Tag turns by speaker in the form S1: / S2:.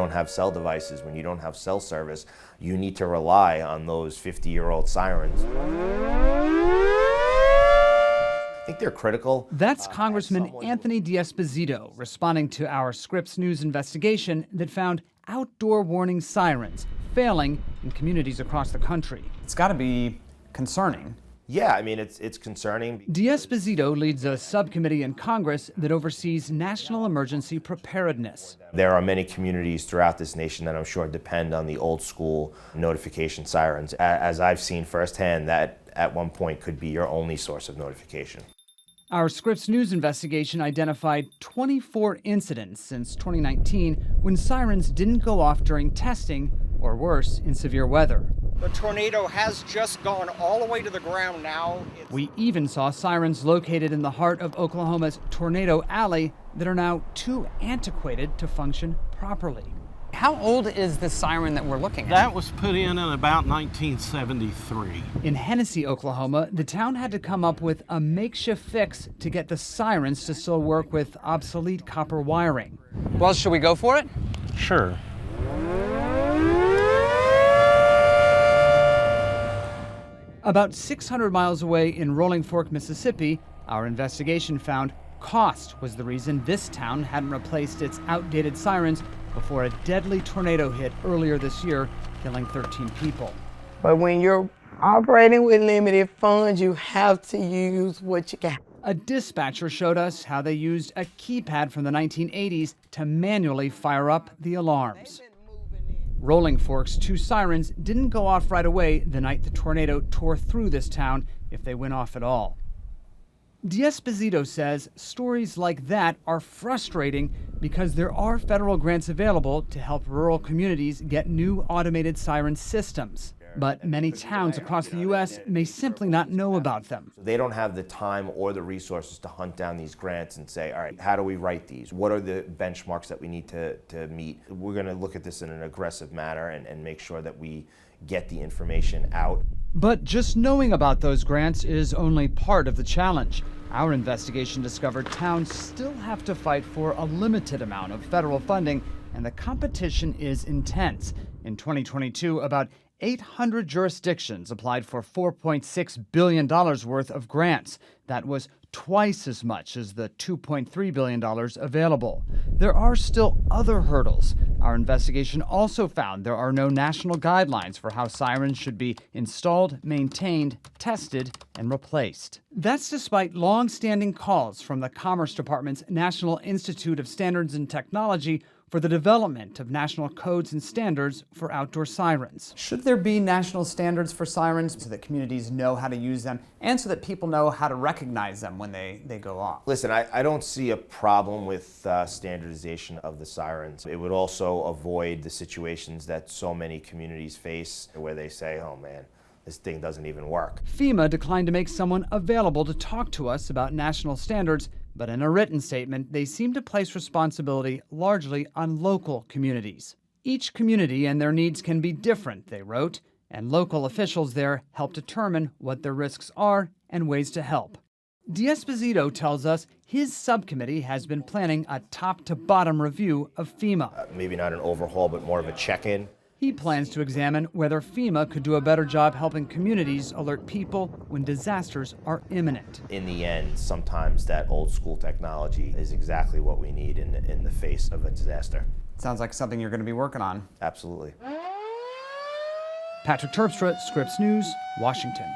S1: don't have cell devices, when you don't have cell service, you need to rely on those 50-year-old sirens. I think they're critical.
S2: That's Congressman Anthony D'Esposito responding to our Scripps News investigation that found outdoor warning sirens failing in communities across the country.
S3: It's got to be concerning.
S1: Yeah, I mean, it's concerning.
S2: D'Esposito leads a subcommittee in Congress that oversees national emergency preparedness.
S1: There are many communities throughout this nation that I'm sure depend on the old school notification sirens. As I've seen firsthand, that at one point could be your only source of notification.
S2: Our Scripps News investigation identified 24 incidents since 2019 when sirens didn't go off during testing, or worse, in severe weather.
S4: The tornado has just gone all the way to the ground now.
S2: We even saw sirens located in the heart of Oklahoma's Tornado Alley that are now too antiquated to function properly.
S3: How old is the siren that we're looking at?
S5: That was put in about 1973.
S2: In Hennessy, Oklahoma, the town had to come up with a makeshift fix to get the sirens to still work with obsolete copper wiring.
S3: Well, should we go for it?
S5: Sure.
S2: About 600 miles away in Rolling Fork, Mississippi, our investigation found cost was the reason this town hadn't replaced its outdated sirens before a deadly tornado hit earlier this year, killing 13 people.
S6: But when you're operating with limited funds, you have to use what you got.
S2: A dispatcher showed us how they used a keypad from the 1980s to manually fire up the alarms. Rolling Fork's 2 sirens didn't go off right away the night the tornado tore through this town, if they went off at all. D'Esposito says stories like that are frustrating because there are federal grants available to help rural communities get new automated siren systems. But many towns across the U.S. may simply not know about them.
S1: They don't have the time or the resources to hunt down these grants and say, all right, how do we write these? What are the benchmarks that we need to meet? We're going to look at this in an aggressive manner and make sure that we get the information out.
S2: But just knowing about those grants is only part of the challenge. Our investigation discovered towns still have to fight for a limited amount of federal funding, and the competition is intense. In 2022, about 800 jurisdictions applied for $4.6 billion worth of grants. That was twice as much as the $2.3 billion available. There are still other hurdles. Our investigation also found there are no national guidelines for how sirens should be installed, maintained, tested, and replaced. That's despite long-standing calls from the Commerce Department's National Institute of Standards and Technology for the development of national codes and standards for outdoor sirens.
S3: Should there be national standards for sirens so that communities know how to use them and so that people know how to recognize them when they go off?
S1: Listen, I don't see a problem with standardization of the sirens. It would also avoid the situations that so many communities face where they say, oh man, this thing doesn't even work.
S2: FEMA declined to make someone available to talk to us about national standards, but in a written statement, they seem to place responsibility largely on local communities. Each community and their needs can be different, they wrote, and local officials there help determine what their risks are and ways to help. D'Esposito tells us his subcommittee has been planning a top-to-bottom review of FEMA.
S1: Maybe not an overhaul, but more of a check-in.
S2: He plans to examine whether FEMA could do a better job helping communities alert people when disasters are imminent.
S1: In the end, sometimes that old school technology is exactly what we need in the face of a disaster.
S3: Sounds like something you're going to be working on.
S1: Absolutely.
S2: Patrick Terpstra, Scripps News, Washington.